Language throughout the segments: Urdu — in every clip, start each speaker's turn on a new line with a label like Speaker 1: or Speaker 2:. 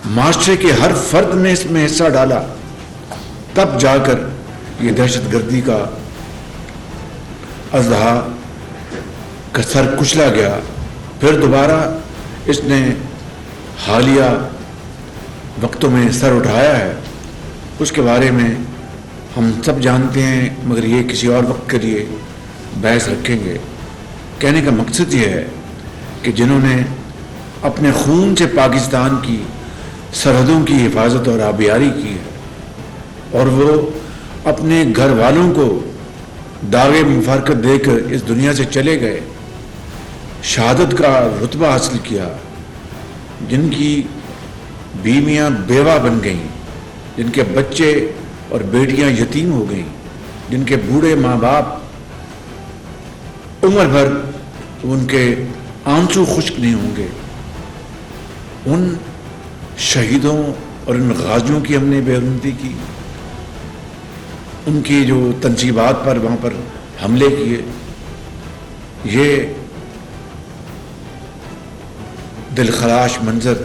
Speaker 1: معاشرے کے ہر فرد نے اس میں حصہ ڈالا، تب جا کر یہ دہشت گردی کا اژدہا کا سر کچلا گیا۔ پھر دوبارہ اس نے حالیہ وقتوں میں سر اٹھایا ہے، اس کے بارے میں ہم سب جانتے ہیں، مگر یہ کسی اور وقت کے لیے بحث رکھیں گے۔ کہنے کا مقصد یہ ہے کہ جنہوں نے اپنے خون سے پاکستان کی سرحدوں کی حفاظت اور آبیاری کی ہے، اور وہ اپنے گھر والوں کو داغ مفارقت دے کر اس دنیا سے چلے گئے، شہادت کا رتبہ حاصل کیا، جن کی بیویاں بیوہ بن گئیں، جن کے بچے اور بیٹیاں یتیم ہو گئیں، جن کے بوڑھے ماں باپ عمر بھر ان کے آنسو خشک نہیں ہوں گے، ان شہیدوں اور ان غازیوں کی ہم نے بے حرمتی کی، ان کی جو تنصیبات پر وہاں پر حملے کیے۔ یہ دلخراش منظر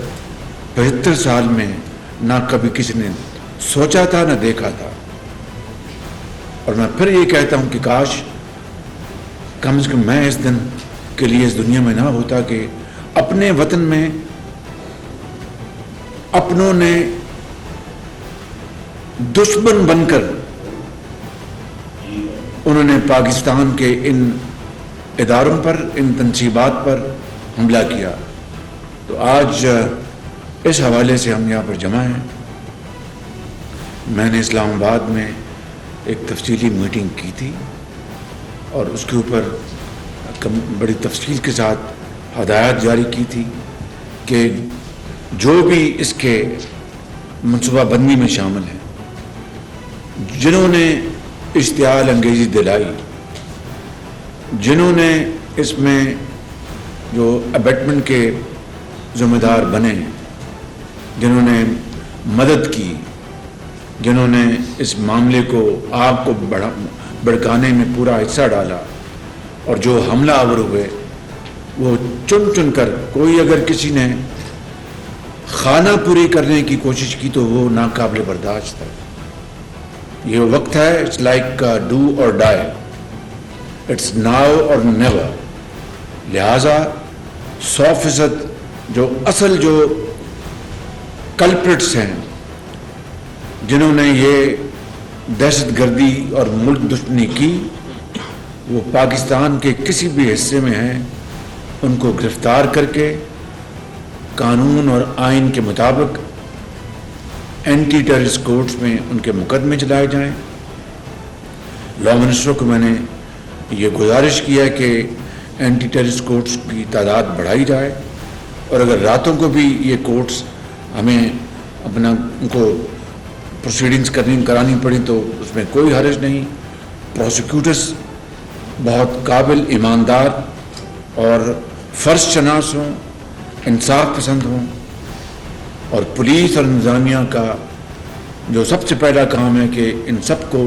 Speaker 1: 75 سال میں نہ کبھی کسی نے سوچا تھا نہ دیکھا تھا، اور میں پھر یہ کہتا ہوں کہ کاش کم از کم میں اس دن کے لیے اس دنیا میں نہ ہوتا کہ اپنے وطن میں اپنوں نے دشمن بن کر انہوں نے پاکستان کے ان اداروں پر، ان تنصیبات پر حملہ کیا۔ تو آج اس حوالے سے ہم یہاں پر جمع ہیں۔ میں نے اسلام آباد میں ایک تفصیلی میٹنگ کی تھی اور اس کے اوپر بڑی تفصیل کے ساتھ ہدایات جاری کی تھی کہ جو بھی اس کے منصوبہ بندی میں شامل ہیں، جنہوں نے اشتعال انگیزی دلائی، جنہوں نے اس میں جو ابیٹمنٹ کے ذمہ دار بنے، جنہوں نے مدد کی، جنہوں نے اس معاملے کو آگ کو بھڑکانے میں پورا حصہ ڈالا، اور جو حملہ آور ہوئے وہ چن چن کر، کوئی اگر کسی نے خانہ پوری کرنے کی کوشش کی تو وہ ناقابل برداشت ہے۔ یہ وقت ہے، اٹس لائک ڈو اور ڈائی، اٹس ناؤ اور نیور۔ لہٰذا 100% جو اصل جو کلپرٹس ہیں، جنہوں نے یہ دہشت گردی اور ملک دشمنی کی، وہ پاکستان کے کسی بھی حصے میں ہیں، ان کو گرفتار کر کے قانون اور آئین کے مطابق اینٹی ٹیررسٹ کورٹس میں ان کے مقدمے چلائے جائیں۔ لا منسٹر کو میں نے یہ گزارش کیا کہ اینٹی ٹیررسٹ کورٹس کی تعداد بڑھائی جائے، اور اگر راتوں کو بھی یہ کورٹس ہمیں اپنا ان کو پروسیڈنگز کرانی پڑی تو اس میں کوئی حرج نہیں۔ پروسیکیوٹرز بہت قابل، ایماندار اور فرض شناس ہوں، انصاف پسند ہوں، اور پولیس اور انتظامیہ کا جو سب سے پہلا کام ہے کہ ان سب کو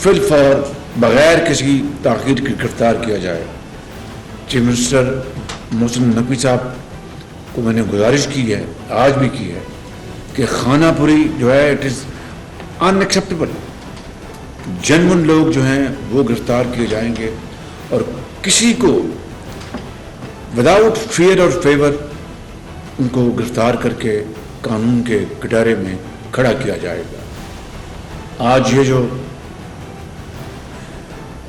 Speaker 1: فی الفور بغیر کسی تاخیر کے گرفتار کیا جائے۔ چیف منسٹر محسن نقوی صاحب کو میں نے گزارش کی ہے، آج بھی کی ہے، کہ خانہ پوری جو ہے اٹ از ان ایکسیپٹیبل۔ جنون لوگ جو ہیں وہ گرفتار کیے جائیں گے، اور کسی کو وداؤٹ فیئر اور فیور ان کو گرفتار کر کے قانون کے کٹارے میں کھڑا کیا جائے گا۔ آج یہ جو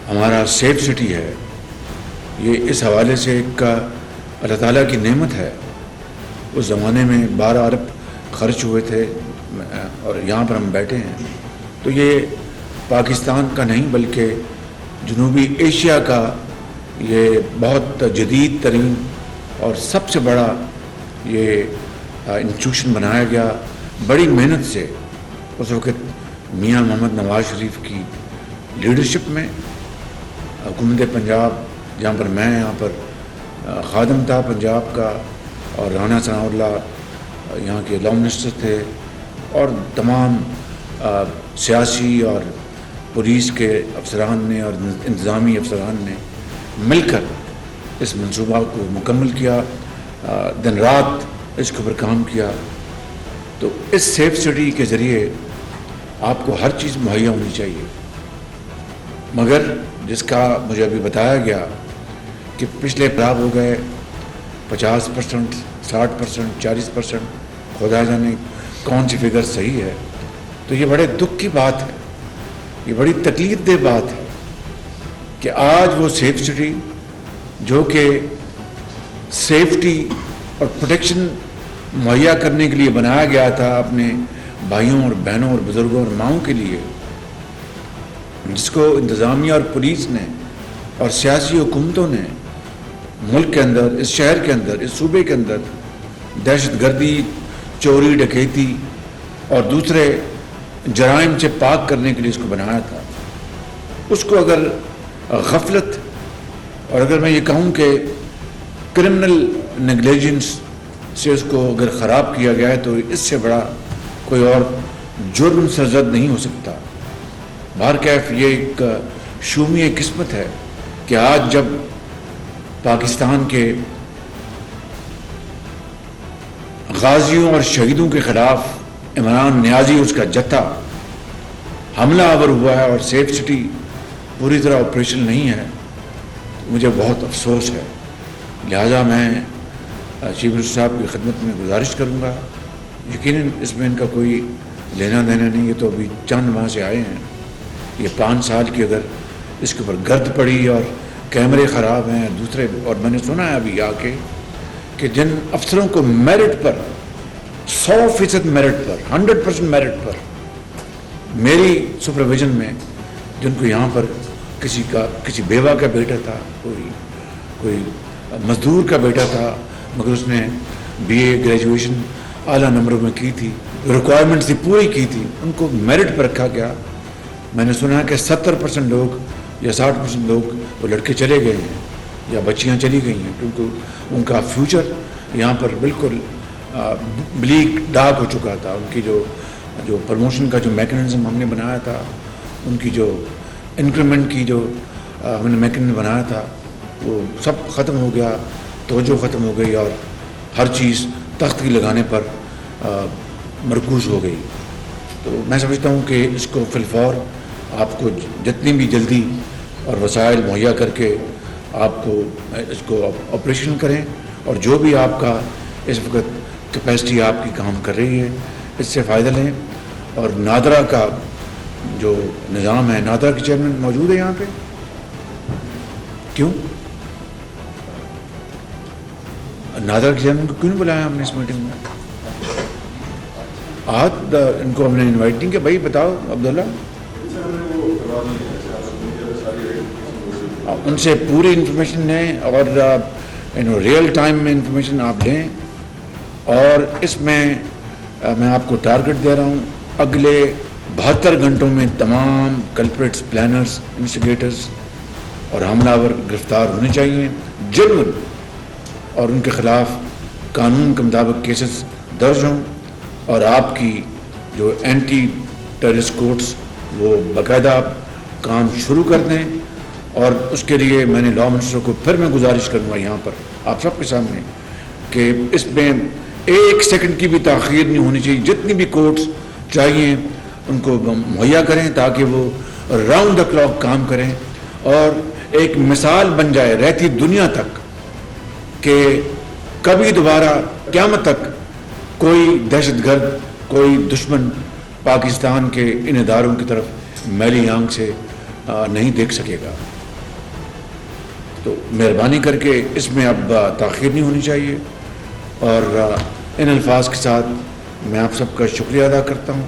Speaker 1: ہمارا سیف سٹی ہے، یہ اس حوالے سے ایک اللہ تعالیٰ کی نعمت ہے۔ اس زمانے میں 12 ارب خرچ ہوئے تھے، اور یہاں پر ہم بیٹھے ہیں، تو یہ پاکستان کا نہیں بلکہ جنوبی ایشیا کا یہ بہت جدید ترین اور سب سے بڑا یہ انسٹیٹیوشن بنایا گیا بڑی محنت سے۔ اس وقت میاں محمد نواز شریف کی لیڈرشپ میں حکومت پنجاب، جہاں پر میں یہاں پر خادم تھا پنجاب کا، اور رانا ثناء اللہ یہاں کے لا منسٹر تھے، اور تمام سیاسی اور پولیس کے افسران نے اور انتظامی افسران نے مل کر اس منصوبہ کو مکمل کیا، دن رات اس کے اوپر کام کیا، تو اس سیف سٹی کے ذریعے آپ کو ہر چیز مہیا ہونی چاہیے، مگر جس کا مجھے ابھی بتایا گیا کہ پچھلے خراب ہو گئے 50%، 60%، 40%، خدا جانے کون سی فگر صحیح ہے، تو یہ بڑے دکھ کی بات ہے، یہ بڑی تکلیف دہ بات ہے کہ آج وہ سیف سٹی جو کہ سیفٹی اور پروٹیکشن مہیا کرنے کے لیے بنایا گیا تھا اپنے بھائیوں اور بہنوں اور بزرگوں اور ماؤں کے لیے، جس کو انتظامیہ اور پولیس نے اور سیاسی حکومتوں نے ملک کے اندر، اس شہر کے اندر، اس صوبے کے اندر دہشت گردی، چوری ڈکیتی اور دوسرے جرائم سے پاک کرنے کے لیے اس کو بنایا تھا، اس کو اگر غفلت اور اگر میں یہ کہوں کہ کرمنل نیگلیجنس سے اس کو اگر خراب کیا گیا ہے تو اس سے بڑا کوئی اور جرم سرزد نہیں ہو سکتا۔ بہرکیف یہ ایک شومی قسمت ہے کہ آج جب پاکستان کے غازیوں اور شہیدوں کے خلاف عمران نیازی اس کا جتھا حملہ آور ہوا ہے اور سیف سٹی پوری طرح آپریشن نہیں ہے، مجھے بہت افسوس ہے۔ لہٰذا میں چیف منسٹر صاحب کی خدمت میں گزارش کروں گا، یقیناً اس میں ان کا کوئی لینا دینا نہیں، یہ تو ابھی چند ماہ سے آئے ہیں، یہ 5 سال کی اگر اس کے اوپر گرد پڑی اور کیمرے خراب ہیں دوسرے، اور میں نے سنا ہے ابھی آ کے کہ جن افسروں کو میرٹ پر 100% میرٹ پر 100% میرٹ پر میری سپرویژن میں، جن کو یہاں پر کسی بیوہ کا بیٹا تھا، کوئی مزدور کا بیٹا تھا، مگر اس نے BA گریجویشن اعلیٰ نمبروں میں کی تھی، ریکوائرمنٹس بھی پوری کی تھی، ان کو میرٹ پر رکھا گیا۔ میں نے سنا ہے کہ 70% لوگ یا 60% لوگ وہ لڑکے چلے گئے ہیں یا بچیاں چلی گئی ہیں، کیونکہ ان کا فیوچر یہاں پر بالکل بلیک ڈارک ہو چکا تھا۔ ان کی جو پروموشن کا جو میکنزم ہم نے بنایا تھا، ان کی جو انکریمنٹ کی جو ہم نے میکنزم بنایا تھا، وہ سب ختم ہو گیا، توجہ ختم ہو گئی اور ہر چیز تخت کی لگانے پر مرکوز ہو گئی۔ تو میں سمجھتا ہوں کہ اس کو فی الفور آپ کو جتنی بھی جلدی اور وسائل مہیا کر کے آپ کو اس کو آپریشن کریں، اور جو بھی آپ کا اس وقت کیپیسٹی آپ کی کام کر رہی ہے اس سے فائدہ لیں۔ اور نادرا کا جو نظام ہے، نادرا کے چیئرمین موجود ہے یہاں پہ، کیوں نادرا کے چیئرمین کو کیوں نہیں بلایا ہم نے اس میٹنگ میں؟ آج ان کو ہم نے انوائٹ نہیں کیا، بھائی بتاؤ عبداللہ، ان سے پوری انفارمیشن لیں اور ریئل ٹائم میں انفارمیشن آپ لیں۔ اور اس میں میں آپ کو ٹارگٹ دے رہا ہوں، اگلے 72 گھنٹوں میں تمام کلپریٹس، پلانرز، انسٹیگیٹرز اور حملہ آور گرفتار ہونے چاہیے جرم، اور ان کے خلاف قانون کے مطابق کیسز درج ہوں، اور آپ کی جو اینٹی ٹیررسٹ کورٹس وہ باقاعدہ کام شروع کر دیں۔ اور اس کے لیے میں نے لاء منسٹر کو پھر میں گزارش کروں گا یہاں پر آپ سب کے سامنے کہ اس میں 1 سیکنڈ کی بھی تاخیر نہیں ہونی چاہیے، جتنی بھی کورٹس چاہیے ان کو مہیا کریں تاکہ وہ راؤنڈ دا کلاک کام کریں، اور ایک مثال بن جائے رہتی دنیا تک کہ کبھی دوبارہ قیامت تک کوئی دہشت گرد، کوئی دشمن پاکستان کے ان اداروں کی طرف میلی آنکھ سے نہیں دیکھ سکے گا۔ تو مہربانی کر کے اس میں اب تاخیر نہیں ہونی چاہیے، اور ان الفاظ کے ساتھ میں آپ سب کا شکریہ ادا کرتا ہوں۔